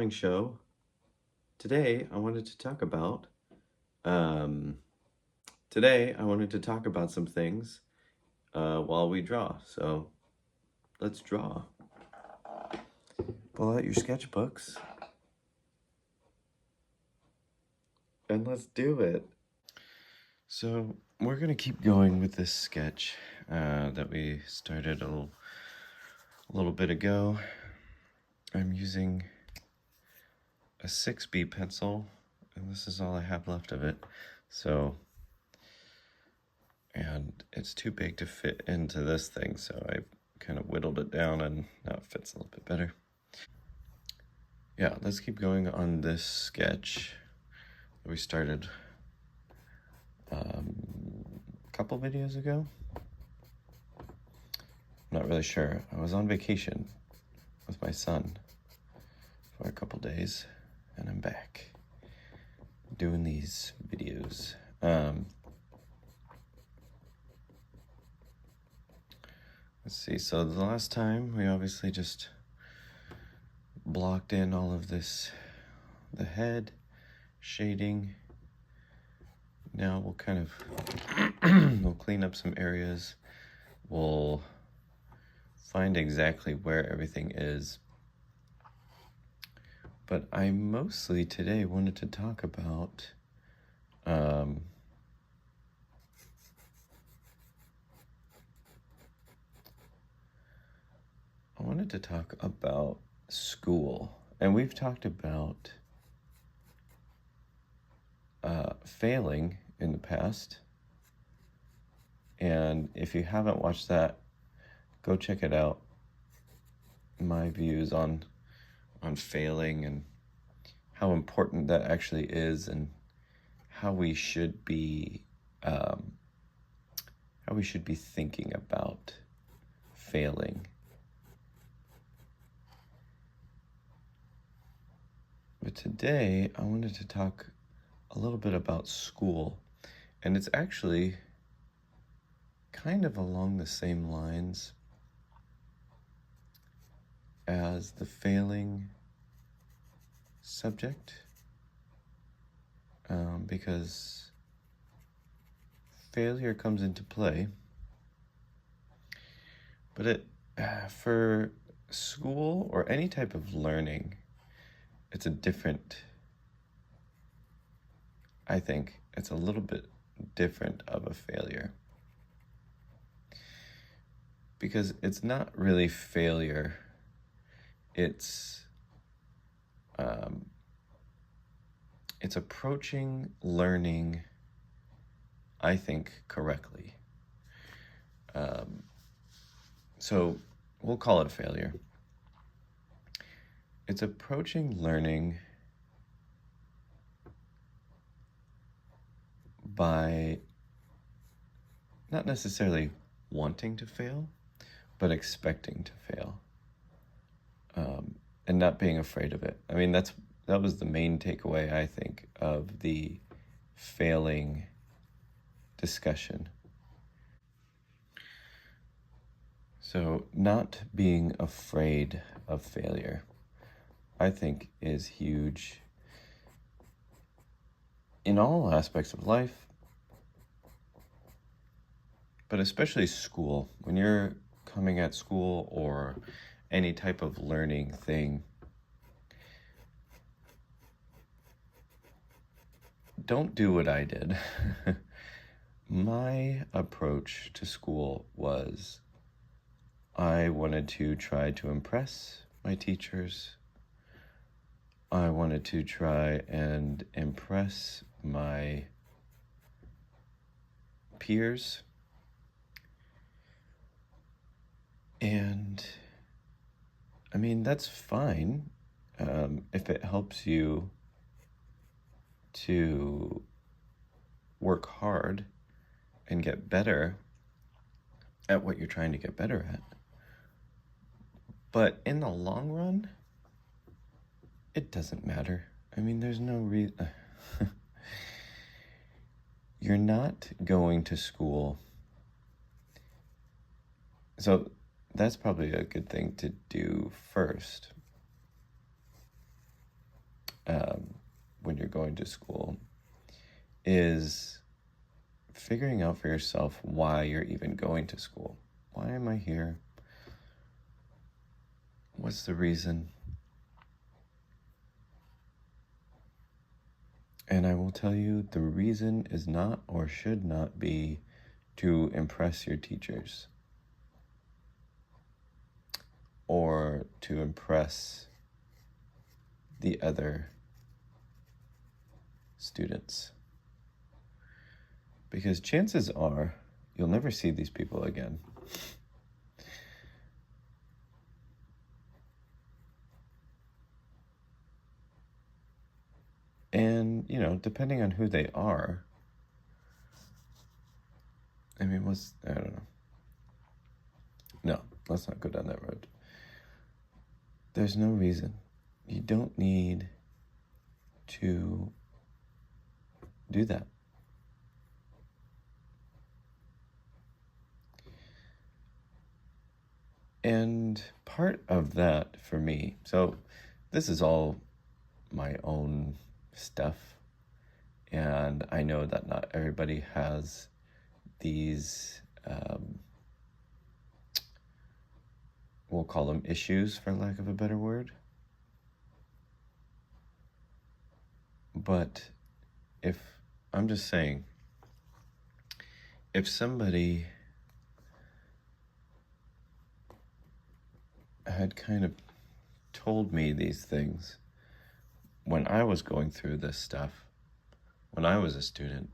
Drawing Show. Today I wanted to talk about um, some things while we draw. So let's draw. Pull out your sketchbooks and let's do it. So we're gonna keep going with this sketch that we started a little bit ago. I'm using a 6B pencil, and this is all I have left of it. And it's too big to fit into this thing, so I kind of whittled it down, and now it fits a little bit better. Yeah, let's keep going on this sketch that we started a couple videos ago. I'm not really sure. I was on vacation with my son for a couple days, and I'm back doing these videos. Let's see, so the last time we obviously just blocked in all of this, the head, shading. Now we'll kind of, we'll clean up some areas. We'll find exactly where everything is. But I mostly today wanted to talk about school. And we've talked about failing in the past. And if you haven't watched that, go check it out. My views on failing and how important that actually is, and how we should be thinking about failing. But today I wanted to talk a little bit about school, and it's actually kind of along the same lines as the failing subject, because failure comes into play, but for school or any type of learning, it's I think it's a little bit different of a failure, because it's not really failure. It's approaching learning, I think, correctly. So we'll call it a failure. It's approaching learning by not necessarily wanting to fail, but expecting to fail, and not being afraid of it. I mean, that was the main takeaway, I think, of the failing discussion. So not being afraid of failure, I think, is huge in all aspects of life, but especially school. When you're coming at school or any type of learning thing, don't do what I did. My approach to school was, I wanted to try to impress my teachers. I wanted to try and impress my peers. And I mean, that's fine if it helps you to work hard and get better at what you're trying to get better at. But in the long run, it doesn't matter. I mean, there's no reason. You're not going to school. So that's probably a good thing to do first. when you're going to school is figuring out for yourself why you're even going to school. Why am I here? What's the reason? And I will tell you, the reason is not or should not be to impress your teachers or to impress the other students. Because chances are you'll never see these people again. And, depending on who they are, I don't know. No, let's not go down that road. There's no reason. You don't need to do that. And part of that for me, so this is all my own stuff, and I know that not everybody has these, we'll call them issues for lack of a better word. But I'm just saying, if somebody had kind of told me these things when I was going through this stuff, when I was a student,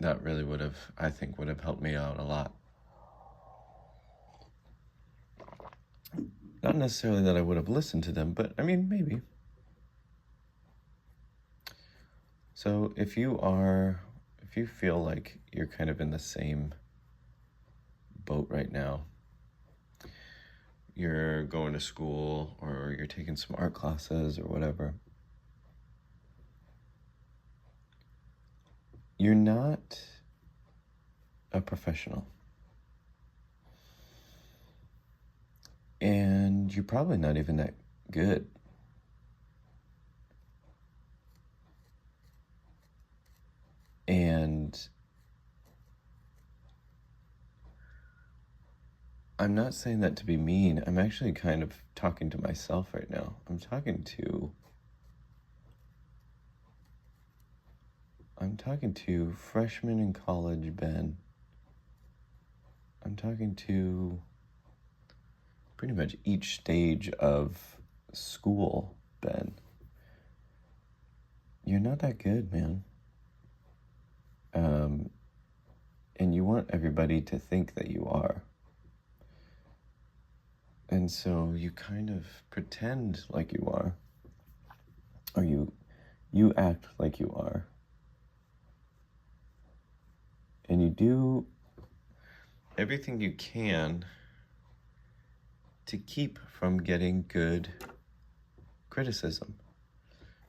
that really would have helped me out a lot. Not necessarily that I would have listened to them, but maybe. So if you feel like you're kind of in the same boat right now, you're going to school or you're taking some art classes or whatever, you're not a professional. And you're probably not even that good. And I'm not saying that to be mean. I'm actually kind of talking to myself right now. I'm talking to freshman in college Ben. I'm talking to pretty much each stage of school Ben. You're not that good, man. And you want everybody to think that you are. And so you kind of pretend like you are, or you act like you are. And you do everything you can to keep from getting good criticism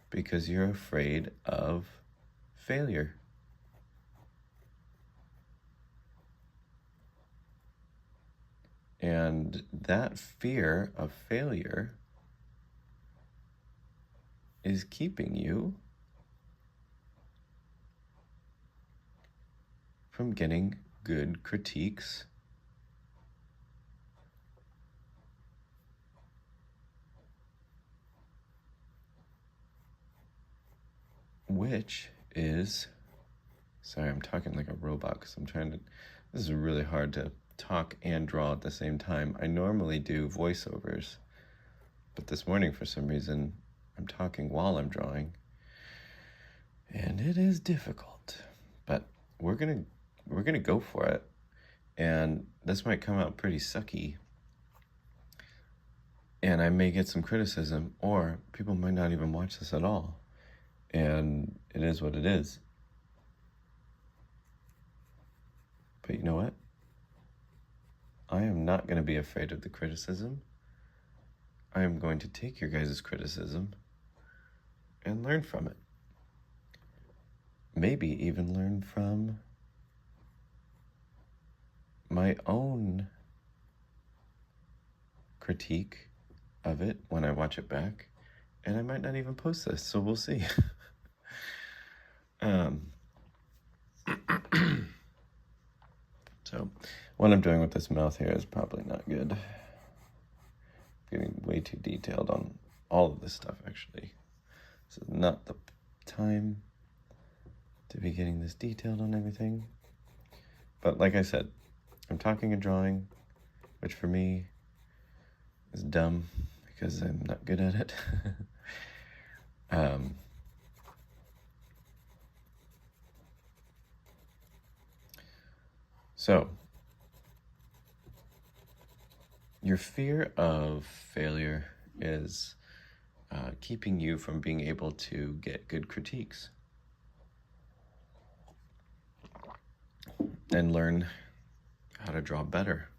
because you're afraid of failure. And that fear of failure is keeping you from getting good critiques which is, sorry, I'm talking like a robot because this is really hard to talk and draw at the same time. I normally do voiceovers, but this morning for some reason I'm talking while I'm drawing, and it is difficult, but we're gonna go for it. And this might come out pretty sucky, and I may get some criticism, or people might not even watch this at all, and it is what it is. But you know what? I am not going to be afraid of the criticism. I am going to take your guys' criticism and learn from it. Maybe even learn from my own critique of it when I watch it back, and I might not even post this, so we'll see. So what I'm doing with this mouth here is probably not good. Getting way too detailed on all of this stuff, actually. This is not the time to be getting this detailed on everything. But like I said, I'm talking and drawing, which for me is dumb because I'm not good at it. So, your fear of failure is keeping you from being able to get good critiques and learn how to draw better.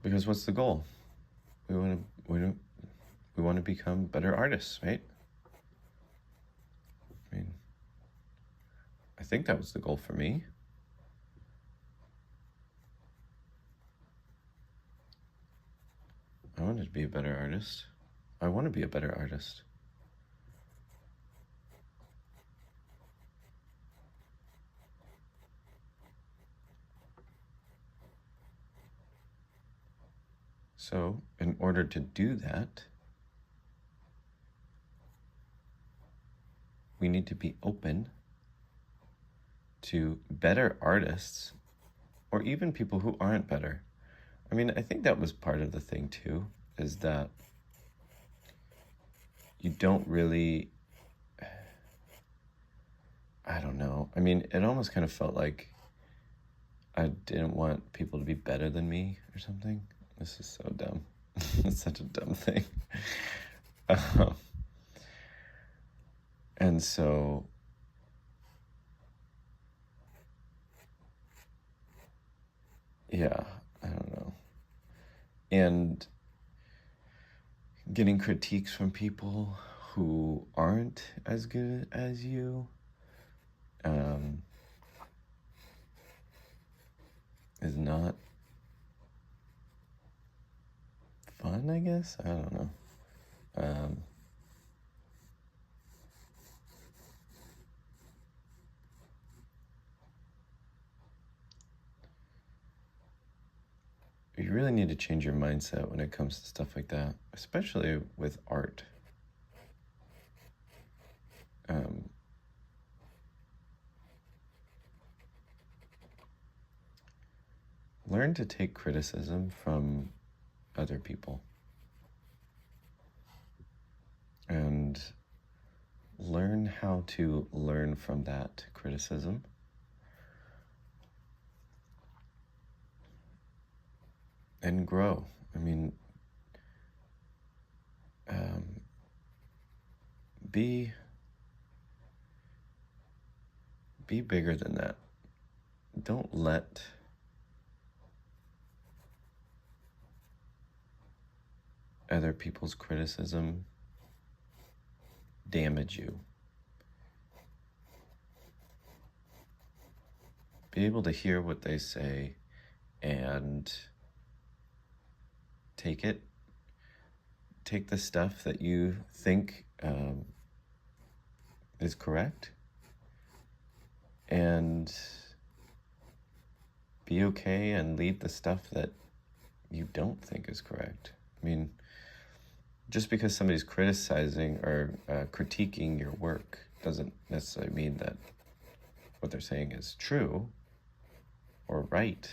Because what's the goal? We want to become better artists, right? I mean, I think that was the goal for me. I wanted to be a better artist. I want to be a better artist. So, in order to do that, we need to be open to better artists or even people who aren't better. I mean, I think that was part of the thing too, is that you don't really, I don't know. I mean, it almost kind of felt like I didn't want people to be better than me or something. This is so dumb. It's such a dumb thing. And so, yeah, I don't know. And getting critiques from people who aren't as good as you is not fun, I guess. I don't know. You really need to change your mindset when it comes to stuff like that, especially with art. Learn to take criticism from other people and learn how to learn from that criticism and grow. I mean, be bigger than that. Don't let other people's criticism damage you. Be able to hear what they say and take it. Take the stuff that you think is correct and be okay and leave the stuff that you don't think is correct. I mean, just because somebody's criticizing or critiquing your work doesn't necessarily mean that what they're saying is true or right.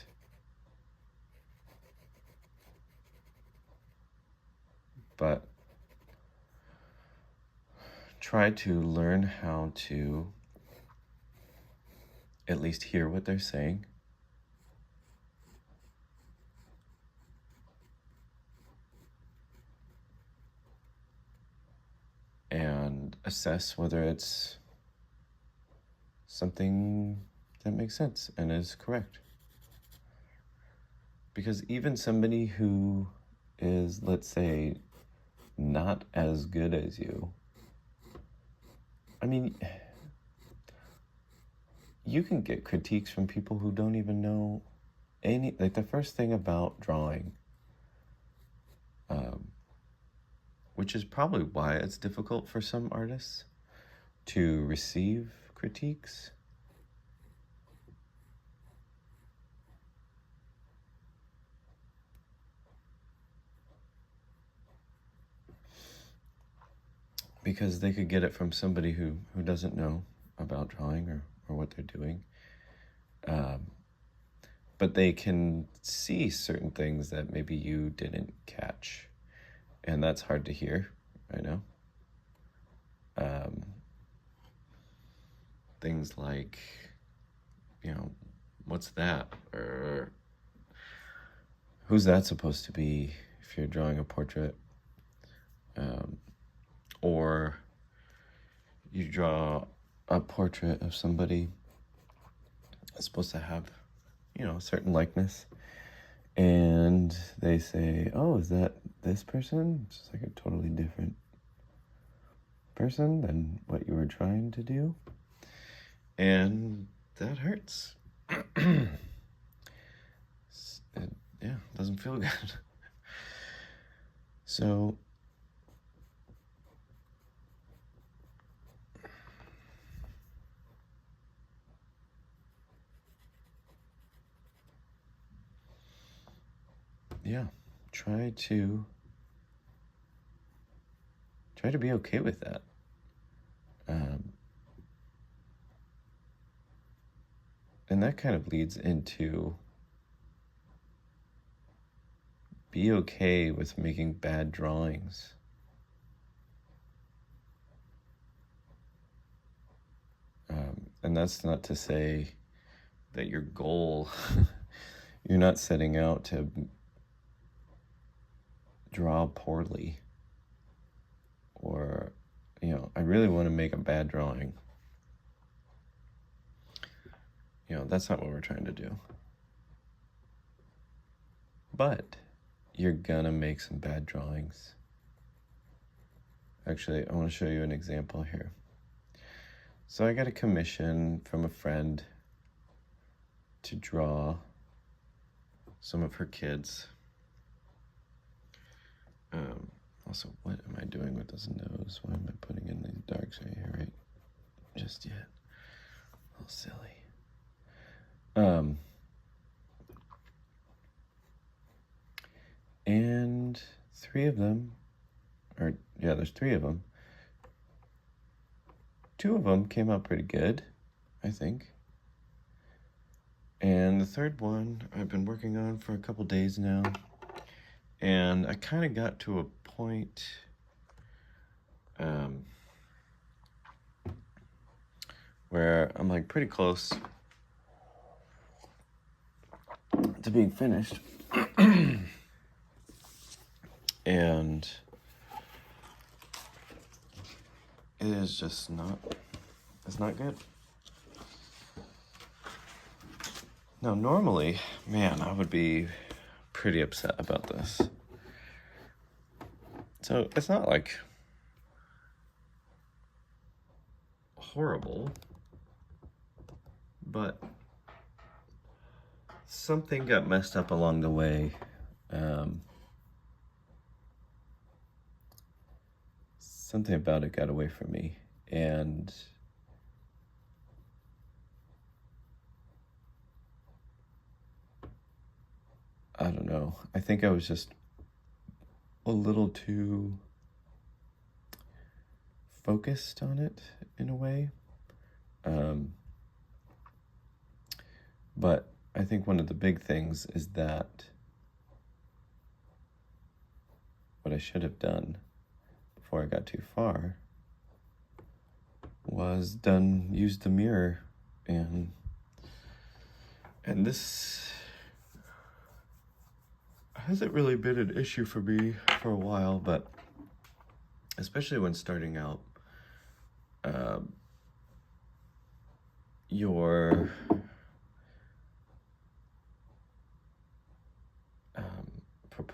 But try to learn how to at least hear what they're saying and assess whether it's something that makes sense and is correct. Because even somebody who is, let's say, not as good as you, I mean, you can get critiques from people who don't even know like the first thing about drawing, which is probably why it's difficult for some artists to receive critiques. Because they could get it from somebody who doesn't know about drawing or what they're doing. But they can see certain things that maybe you didn't catch. And that's hard to hear, I know. Things like, what's that? Or who's that supposed to be if you're drawing a portrait? Or you draw a portrait of somebody that's supposed to have, a certain likeness. And they say, oh, is that this person? It's just like a totally different person than what you were trying to do. And that hurts. It doesn't feel good. So yeah, try to be okay with that. And that kind of leads into be okay with making bad drawings. And that's not to say that your goal, you're not setting out to draw poorly or, I really want to make a bad drawing. That's not what we're trying to do. But you're gonna make some bad drawings. Actually, I want to show you an example here. So I got a commission from a friend to draw some of her kids. Also, what am I doing with this nose? Why am I putting in these darks right here, right? Just yet. A little silly. And there's 3 of them. 2 of them came out pretty good, I think. And the third one I've been working on for a couple days now. And I kind of got to a point where I'm like pretty close to being finished. And it is just it's not good. Now, normally, man, I would be pretty upset about this. So it's not like horrible, but something got messed up along the way. Something about it got away from me, and I don't know. I think I was just a little too focused on it in a way. But I think one of the big things is that what I should have done before I got too far was used the mirror, and this hasn't really been an issue for me for a while, but especially when starting out, your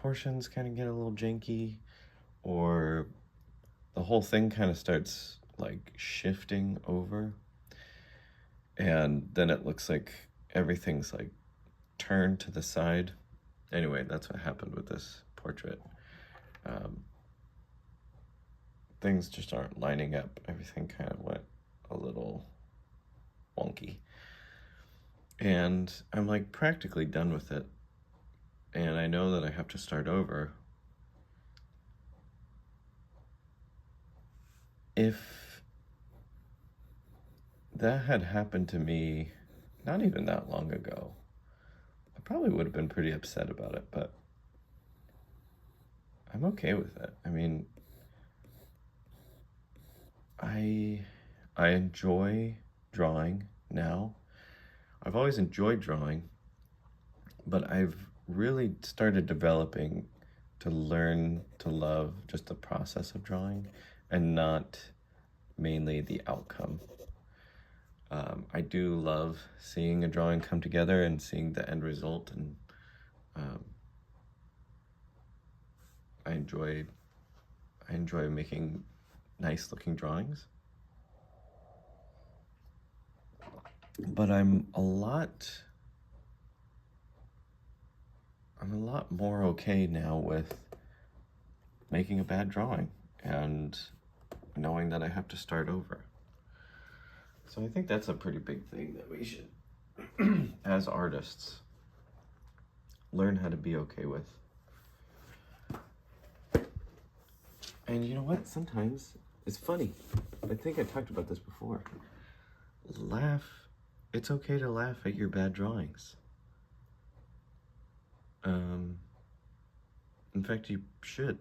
proportions kind of get a little janky, or the whole thing kind of starts like shifting over, and then it looks like everything's like turned to the side. Anyway, that's what happened with this portrait. Things just aren't lining up. Everything kind of went a little wonky. And I'm like practically done with it. And I know that I have to start over. If that had happened to me not even that long ago, I probably would have been pretty upset about it, but I'm okay with it. I mean, I enjoy drawing now. I've always enjoyed drawing, but I've really started developing to learn to love just the process of drawing and not mainly the outcome. I do love seeing a drawing come together and seeing the end result, and I enjoy making nice looking drawings. But I'm a lot more okay now with making a bad drawing and knowing that I have to start over. So I think that's a pretty big thing that we should, as artists, learn how to be okay with. And you know what? Sometimes it's funny. I think I talked about this before. Laugh. It's okay to laugh at your bad drawings. In fact, you should.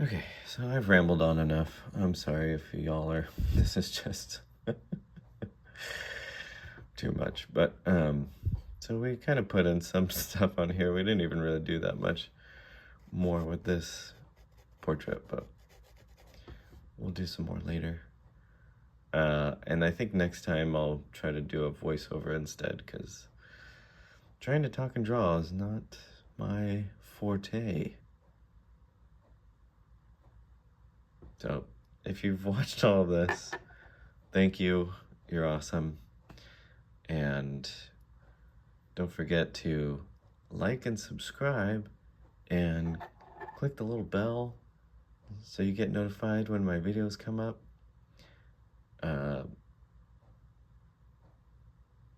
Okay, so I've rambled on enough. I'm sorry if y'all are, this is just too much. But, so we kind of put in some stuff on here. We didn't even really do that much more with this portrait, but we'll do some more later. And I think next time I'll try to do a voiceover instead, because trying to talk and draw is not my forte. So if you've watched all of this, thank you. You're awesome. And don't forget to like and subscribe and click the little bell so you get notified when my videos come up.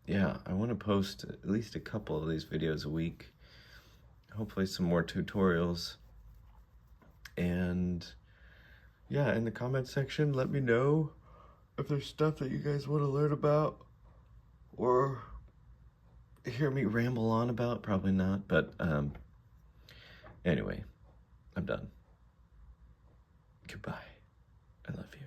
Yeah, I want to post at least a couple of these videos a week. Hopefully some more tutorials. And yeah, in the comment section, let me know if there's stuff that you guys want to learn about or hear me ramble on about. Probably not, but anyway, I'm done. Goodbye. I love you.